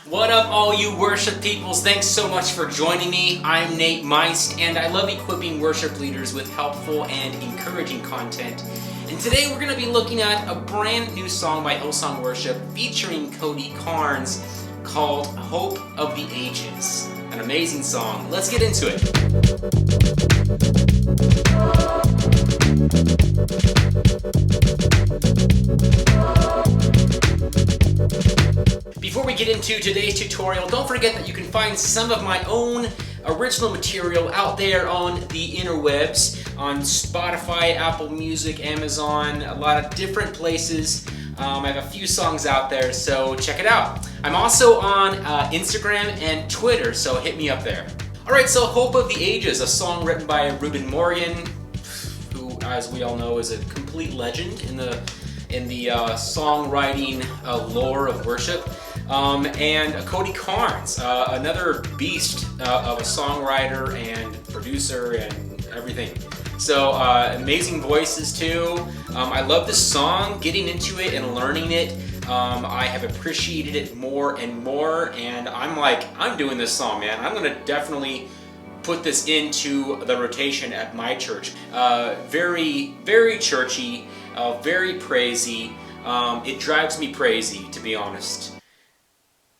What up, all you worship peoples? Thanks so much for joining me. I'm Nate Meist, and I love equipping worship leaders with helpful and encouraging content. And today we're going to be looking at a brand new song by Hillsong Worship featuring Cody Carnes called Hope of the Ages. An amazing song. Let's get into it. Before we get into today's tutorial, don't forget that you can find some of my own original material out there on the interwebs, on Spotify, Apple Music, Amazon, a lot of different places. I have a few songs out there, so check it out. I'm also on Instagram and Twitter, so hit me up there. Alright, so Hope of the Ages, a song written by Reuben Morgan, who, as we all know, is a complete legend in the songwriting lore of worship. And Cody Carnes, another beast of a songwriter and producer and everything. So amazing voices too. I love this song, getting into it and learning it. I have appreciated it more and more, and I'm doing this song, man. I'm gonna definitely put this into the rotation at my church. Very, very churchy, very praisey. It drives me crazy, to be honest.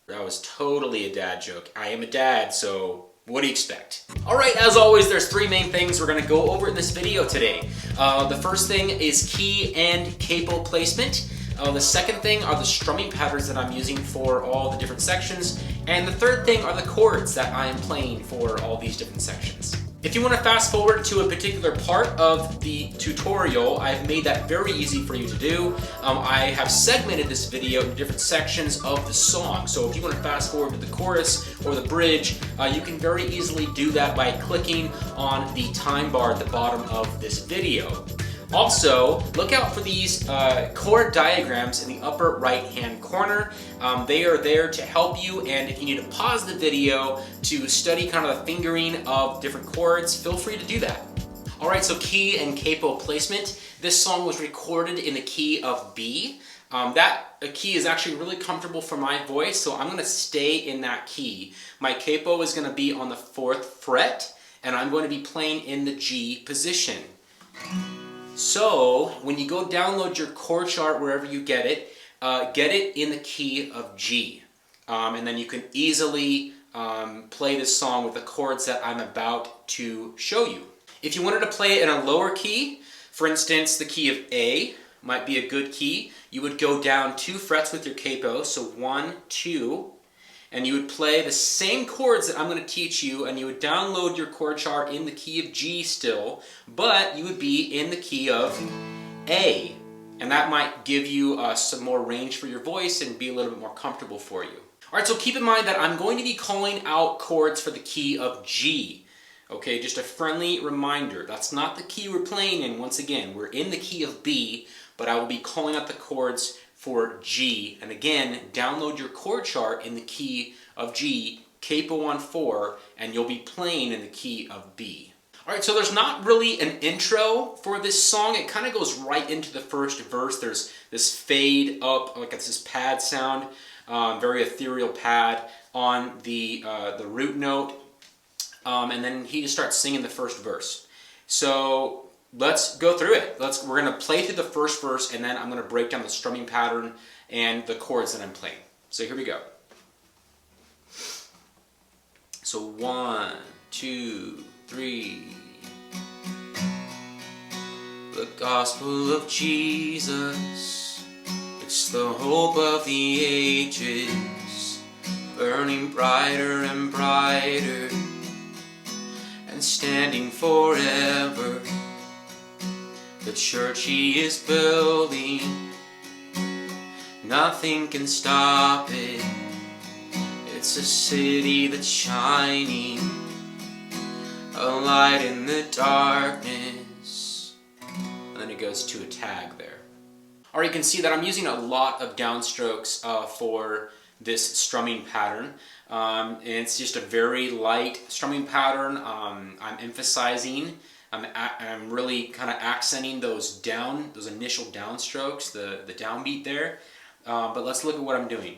That was totally a dad joke. I am a dad, so what do you expect? Alright, as always, there's three main things we're going to go over in this video today. The first thing is key and capo placement. The second thing are the strumming patterns that I'm using for all the different sections. And the third thing are the chords that I am playing for all these different sections. If you want to fast forward to a particular part of the tutorial, I've made that very easy for you to do. I have segmented this video into different sections of the song. So if you want to fast forward to the chorus or the bridge, you can very easily do that by clicking on the time bar at the bottom of this video. Also, look out for these chord diagrams in the upper right-hand corner. They are there to help you, and if you need to pause the video to study kind of the fingering of different chords, feel free to do that. Alright, so key and capo placement. This song was recorded in the key of B. That key is actually really comfortable for my voice, so I'm going to stay in that key. My capo is going to be on the 4th fret, and I'm going to be playing in the G position. So, when you go download your chord chart wherever you get it in the key of G. And then you can easily play this song with the chords that I'm about to show you. If you wanted to play it in a lower key, for instance, the key of A might be a good key. You would go down 2 frets with your capo, so 1, 2, and you would play the same chords that I'm going to teach you, and you would download your chord chart in the key of G still, but you would be in the key of A. And that might give you some more range for your voice and be a little bit more comfortable for you. Alright, so keep in mind that I'm going to be calling out chords for the key of G. Okay, just a friendly reminder. That's not the key we're playing in. Once again, we're in the key of B, but I will be calling out the chords for G. And again, download your chord chart in the key of G, capo on 4, and you'll be playing in the key of B. Alright, so there's not really an intro for this song. It kind of goes right into the first verse. There's this fade up, like it's this pad sound, very ethereal pad on the root note, and then he just starts singing the first verse. So let's go through it. We're going to play through the first verse, and then I'm going to break down the strumming pattern and the chords that I'm playing. So here we go. So 1, 2, 3. The gospel of Jesus, it's the hope of the ages, burning brighter and brighter, and standing forever. The church he is building, nothing can stop it. It's a city that's shining, a light in the darkness. And then it goes to a tag there. Alright, you can see that I'm using a lot of downstrokes for this strumming pattern. And it's just a very light strumming pattern. I'm emphasizing, I'm really kind of accenting those initial downstrokes, the downbeat there. But let's look at what I'm doing.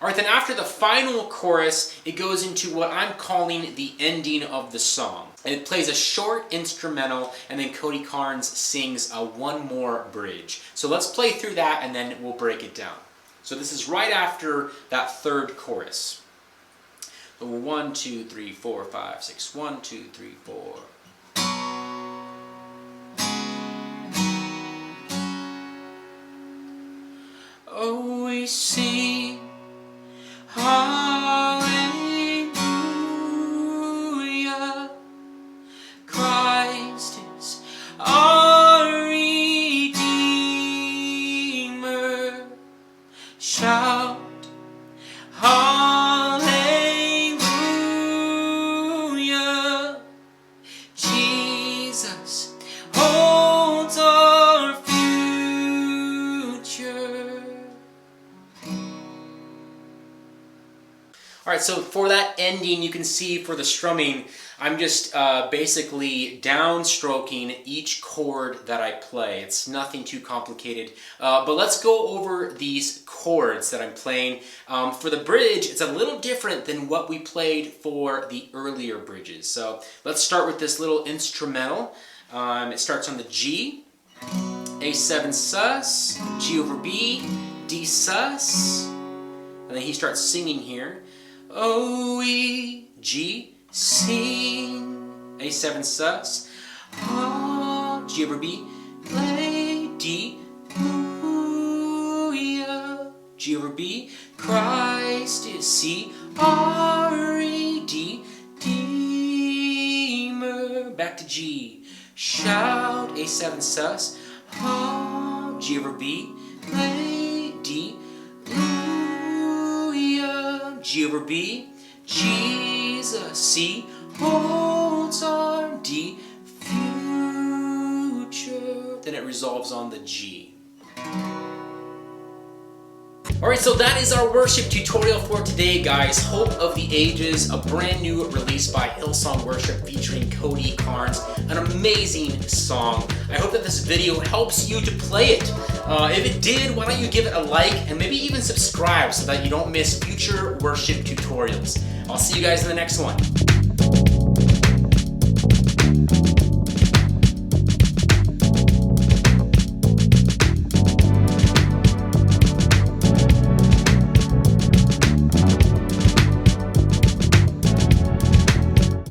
Alright, then after the final chorus, it goes into what I'm calling the ending of the song. And it plays a short instrumental, and then Cody Carnes sings one more bridge. So let's play through that, and then we'll break it down. So this is right after that third chorus. So 1, 2, 3, 4, 5, 6. 1, 2, 3, 4. Oh, we sing hallelujah. Christ is our Redeemer. Shout hallelujah. Jesus holds our future. Alright, so for that ending, you can see for the strumming, I'm just basically downstroking each chord that I play. It's nothing too complicated. But let's go over these chords that I'm playing. For the bridge, it's a little different than what we played for the earlier bridges. So let's start with this little instrumental. It starts on the G, A7 sus, G over B, D sus, and then he starts singing here. O, E, G, sing, A7 sus, G over B, play, D, hallelujah, G over B, Christ is C, R, E, D, Redeemer, back to G, shout, A7 sus, G over B, play, D, G over B, Jesus, C, holds our D, future. Then it resolves on the G. Alright, so that is our worship tutorial for today, guys. Hope of the Ages, a brand new release by Hillsong Worship featuring Cody Carnes. An amazing song. I hope that this video helps you to play it. If it did, why don't you give it a like and maybe even subscribe so that you don't miss future worship tutorials. I'll see you guys in the next one.